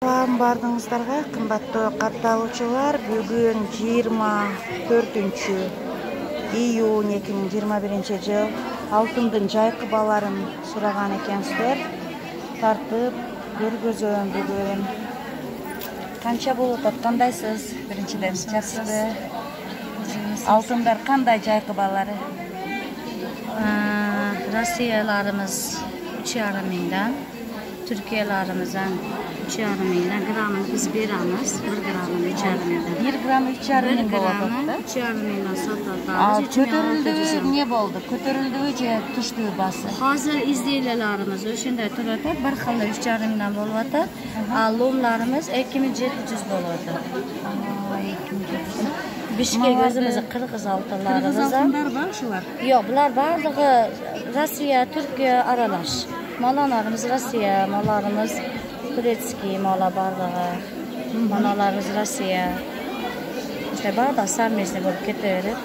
Salam bardığınızlarga, kımbattуу kattалуучулар. Бүгүн 24-iyun 2021-yıl алтындын жайкы баларын сураган экенсиздер. Тартып көргөзөм бүгүн. Канча болуп аткандайсыз? Биринчиден чарсызды. Алтындар кандай жайкы балары? Rossiyalarımız 3,5 mingdan, Türkiye'lerimizden 3,5 mingdan gramını biz beramiz. 1 gramını 3,5 mingdan. 1 gramı 3,5 ming bolot. 3,5 mingdan satıldı. Kötürüldü ne boldu? Kötürüldü je düştü bası. Hazır izleyicilerimiz o'shanday turadi. Bir xilda 3,5 mingdan bo'lyapti. Lomlarimiz 2700 bo'ladi. Bishkek o'zimizni Qirg'iz oltinlarimiz. Altınlar var şular. Yo'q, bular barlig'i Rossiya, Turkiya aralash. Mallarimiz Rossiya, mallarimiz Turetskiy, mallar barlig'i. Mallarimiz Rossiya. İşte barda sarmesli bo'lib ketaverib.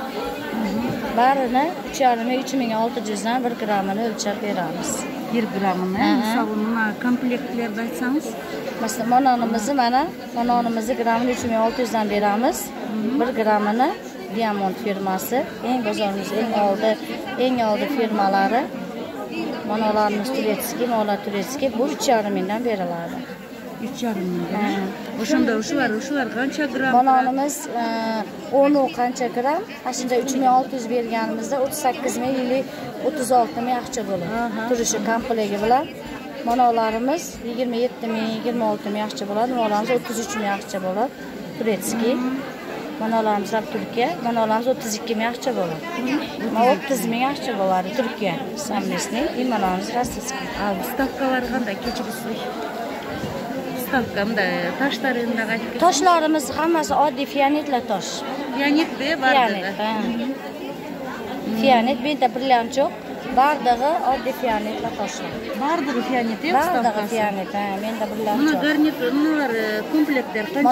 Barini 3,5-3600 dan 1 gramını ölçüp beramiz. 1 gramını. Misal buna komplektlerdi aytsanız. Mesela manonimizni gramını 3600 dan beramiz. 1 gramını Diamond firması, bozorimizda eng oldi firmalari. Manolarimiz Turetskiy, Mola Turetskiy bu 3,5 mingdan beriladi. 3,5 mingdan. O'shanda o'shular qancha gram? Manonimiz 10 qancha gram? Shunda 3600 berganimizda 38 ming, 36 ming yaxshi bo'ladi. Turishi komplegi bilan. Manolarimiz 27 ming, 26 ming yaxshi bo'ladi. Manolarimiz 33 ming yaxshi bo'ladi. Turetskiy. Manolarimiz Turkiya, manolarimiz 32 ming yaxshi bo'ladi. 30 ming yaxshi bo'ladi Turkiya. Samnesning, manolarimiz rossiyskiy. Stavkalar qanday kechirasiz? Stavkamda toshlarida aytib. Toshlarimiz hammasi oddiy fianitla tosh. Fianitda bardigi. Fianit, benda brilliantchoq. Bardigi oddiy fianitla toshlar. Bardigi fianit, bardigi fianit, menda brilliantchoq. Buni garniturlar, komplektlar qancha?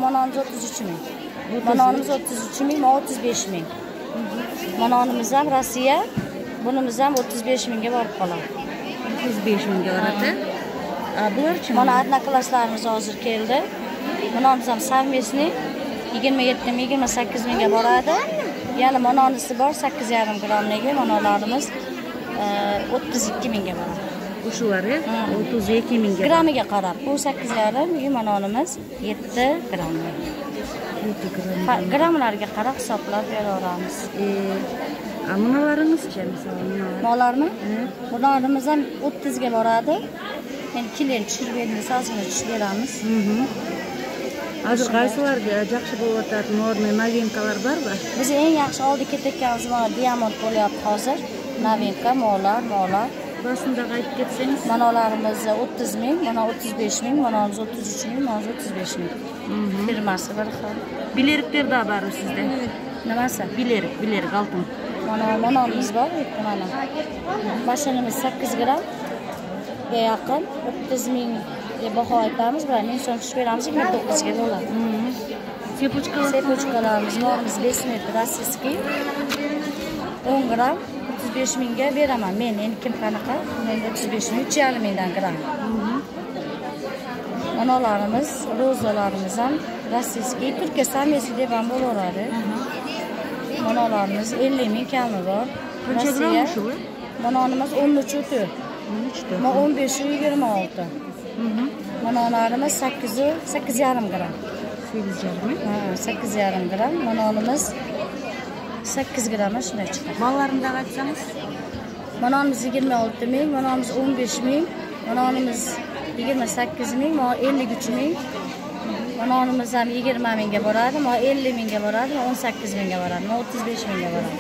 Manonimiz 33 ming. Manonimiz 33 ming, 35 ming. Manonimiz ham Rossiya, bunimiz ham 35 mingga borib qoladi. 35 mingga boradi. Bularchi? Mana adnaklaslarimiz hozir keldi. Manonimiz ham savmesni 27 ming, 28 mingga boradi. Yana manonisi bor 8,5 gramligi manolarimiz 32 mingga boradi. O'shulari 32 mingga. Gramiga qarab, bu 8,5, manonimiz 7 gram. Gramlarga qarab hisoblab beraveramiz. Munolaringizchi, masalan, molarmi? Bularimiz ham 30 ga boradi. Endi keling tushirib beramiz, ozgina tushirib beramiz. Hozir qaysilarga yaxshi bo'layotadi, norma novinkalar bormi? Biz eng yaxshi oldi ketayotganimiz mana Diamond bo'lyapti hozir. Novinka, molar. Basında qaytib ketsangiz, manolarimiz 30 ming, mana 35 ming, manamiz 33 ming, manamiz 35 ming. Firmasi bir xil. Bileriklarda bor sizda. Nimasi? Bilerik oltin. Manamiz bor, mana. Mashinamiz 8 gram. Yaqin 30 ming deb baho aytamiz, bilan men so'm tushib beramiz 29 ga bo'ladi. Sepochkalarimiz norimiz 5 metr rossiyskiy. 10 gram 35 mingga beraman. Men endi kim qanaqa? Men 35 ming, 3,5 mingdan gram. Manolarimiz, rozalarimiz ham rossiyskiy, Turkiya samesi deb ham bo'laveradi. Manolarimiz 50 ming kami bor. Rossiya. Manonimiz 13 o'ti. 15 26. Manolarimiz 8,5 gram. 8,5 gram. Manonimiz 8 gramı shunday chiqadi. Bolalarida aytsangiz, manonimiz 26 ming, manonimiz 15 ming, manonimiz 28 ming, 53 ming. Manonimiz ham 20 mingga boradi, 50 mingga boradi, 18 mingga boradi, 35 mingga boradi.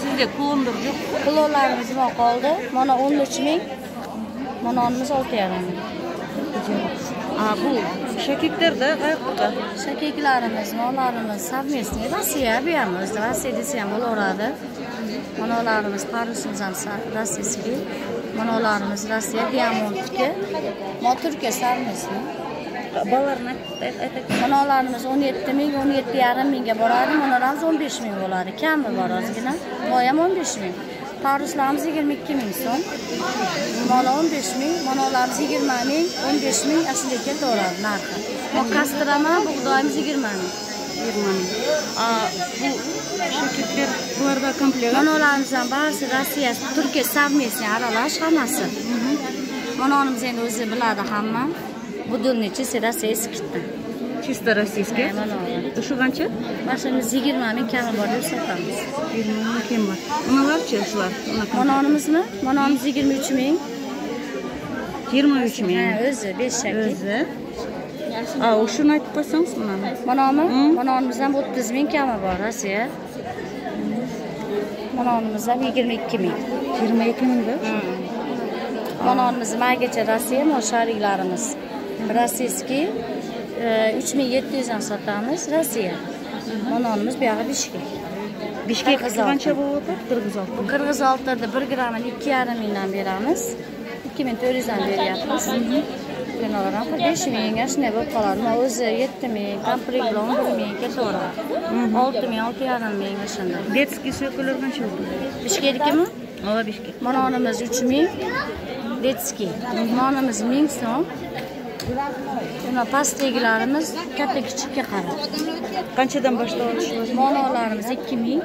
Sizda klonlar yo'q? Klonlarimiz bor qoldi. Mana 13 ming. Manonimiz 6,5 ming. Bu shakiklarda qayoqqa? Shakiklarimiz, molarimiz savmesni Rossiya, bu ham o'zida Rossiya desa ham bo'laveradi. Manolarimiz parusimiz ham rossiyskiy. Manolarimiz Rossiya, Diamondki. Turkiya savmesni. Bolalarni aytaylik. Manolarimiz 17 ming, 17,5 mingga boradi. Manolarimiz 15 ming bo'ladi. Kami bor ozgina. Bu ham 15 ming. Taruslarımız 22 ming so'm. Mana 15 ming, manalarımız 20 ming, 15 ming aslında ketaveradi narxi. Kastrama buğdayımız 20 ming. 20 ming. Bu şirketler bularda komplekt. Manalarımızdan barisi Rossiya, Turkiya savmesini aralash hammasi. Manamız endi o'zi biladi hamma. Budulnichi Rossiya skitdi. Чисто российский. Şu qancha? Maşallah 20 ming kami bor deb sotamiz. 20 ming kim bor. Unalarchi shular? Manamizmi? Manamiz 23 ming. 23 ming. Ha, o'zi 5 shakil. O'zi. O shuni aytib qo'ysangiz mana. Manami? Manamizdan 30 ming kami bor Rossiya. Manamizdan 22 ming. 22 ming da? Manamimiz magacha Rossiya mosharilarimiz. Rossiyskiy 3700 dan sotamiz Rossiya. Manamimiz bu yoqda Bishkek. Bishkek qancha bo'lyapti? 46. 46 da 1 gramini 2,5 mingdan beramiz. 2400 dan beryapmiz. Kenalardan 5 mingga shunday bo'lib qoladi. Mana o'zi 7 ming, komplekt bilan 11 ming ketaveradi. 6 ming, 6,5 ming shunday. Detskiy so'klar qancha bo'ladi? Bishkekmi? Ha, Bishkek. Manamimiz 3 ming. Detskiy. Manamimiz 1000 so'm. Buna pastegilarimiz katta kichikka qarab. Qanchadan boshlab olishlar? Manalarimiz 2 ming.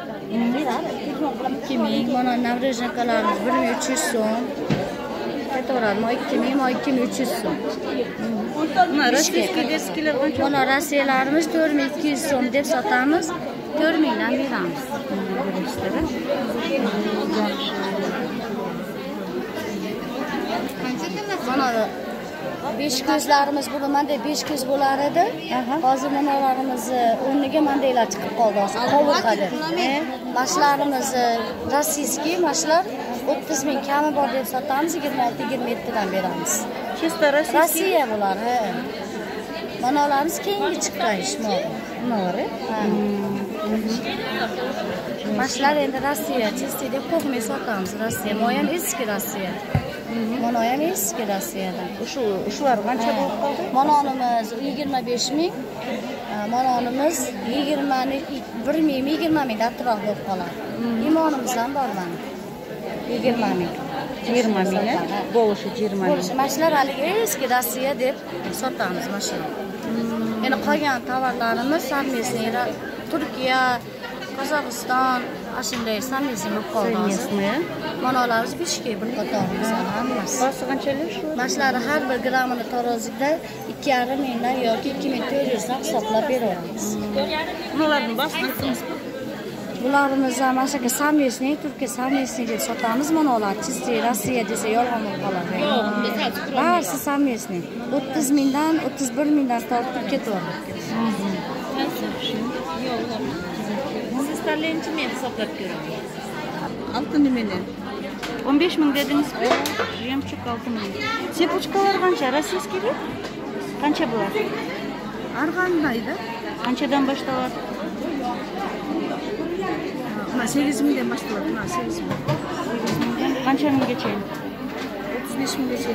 2 ming. Mana navrejnakalarimiz 1300 so'm. Ketaveradi. Mana 2 ming, mana 2300 so'm. Mana rossiyskiy detskiylar qancha? Mana rossiyalarimiz 4200 so'm deb sotamiz. 4000 dan beramiz. Mana 5 ko'zlarimiz bu manda 5 ko'z bo'lar edi. Hozir manalarimiz o'rniga mandaylar chiqib qoldi. Qovuqadi. Mashlarimiz rossiyskiy mashlar 30 ming kami bor deb sotamiz, 26-27 dan beramiz. Чисто Rossiya bular, ha. Manalarimiz keyingi chiqqan ishmoq. Nori? Ha. Mashlar endi Rossiya, чисто deb qo'yib sotamiz Rossiya. Mo ham eski Rossiya. Mana ham eski Rossiyadan. Shular qancha bo'lib qoldi? Manonimiz 25 ming. Manonimiz 20 ming, 1 ming, 20 ming atrof bo'lib qoladi. Imonimiz ham bor mana. 20 ming. 20 ming. Bo'lishi 20 ming. Bo'lishi mashlar haligi eski Rossiya deb sotamiz mashlar. Endi qolgan tovarlarimiz savmesniy Turkiya, Qozog'iston, shunday savmesniy bo'lib qoldi. Manalarimiz Bishkek bir qatorimiz hammasi. Basi qanchalik shu? Mashlari har bir grammini tarozida 2,5 mingdan yoki 2400 dan hisoblab beramiz. Bularni bosdingiz. Bularimiz mana shu savmesniy, Turkiya savmesniy deb sotamiz. Manalar чисто Rossiya desa yolg'on bo'lib qoladi. Barisi savmesniy. 30 mingdan 31 mingdan tortib ketaveradi. Siz tanlayınca men hisoblab ko'raman. 6 nimeni? 15 ming dedingiz-ku? Yemchuk 6 ming. Sepuchkalar qancha? Rossiyskiy? Qancha bo'ladi? Har qandayda? Qanchadan boshlanadi? Mana 8 mingdan boshlanadi. Mana 8 ming. Qancha minggacha? 35 minggacha.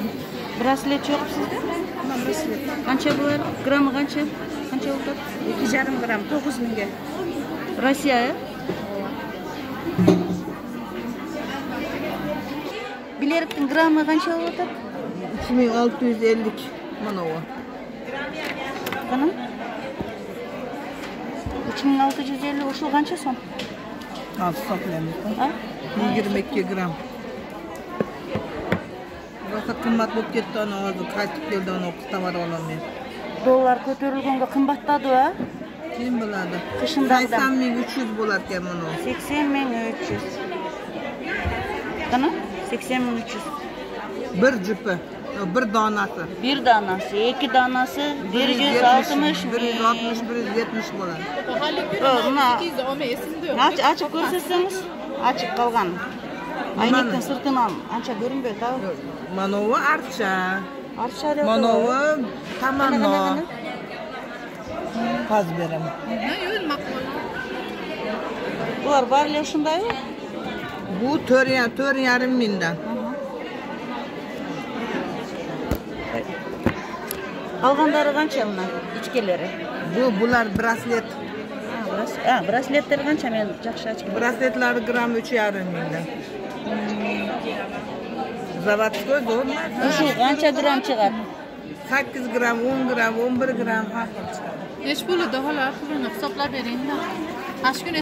Braslet yo'q sizda? Mana braslet. Qancha bo'ladi? Grammi qancha? Qancha o'tadi? 2,5 gram, 9 mingga. Rossiya? Biletning grammi qancha o'tadi? 3650 mana o. Qani? 3650 o'sha qancha so'm? Al sotlaymiz. Ha? 22 gram. Rosa qimmat bo'lib ketdi, ana hozir qaytib keldi, ana tovar olaman. Dollar ko'tarilganda qimmatladi-a? Kim biladi? 80.300 bo'lar ekan mana. 80.300. Qani? 80.300. Bir jupi, bir donasi. Bir donasi, iki donasi 160 170 bo'ladi. Açık ko'rsatsangiz, açık qolgan. Aynakdan sirtidan ancha ko'rinmaydi. Mana bu archa. Archa deb. Mana bu tamanno. Paz beraman. Bular barlar shundaymi? Bu 4,5 mingdan. Qolganlari qancha ular? Ichkalari. Bular braslet. Brasletlar qancha men yaxshi ochgan. Brasletlari gram 3,5 mingdan. Zavatskoy zo'r narsa. Shu qancha gram chiqadi? 8 gram, 10 gram, 11 gram har xil chiqadi. Nechi bo'ladi xola? Pulini hisoblab bering-da. Ash kun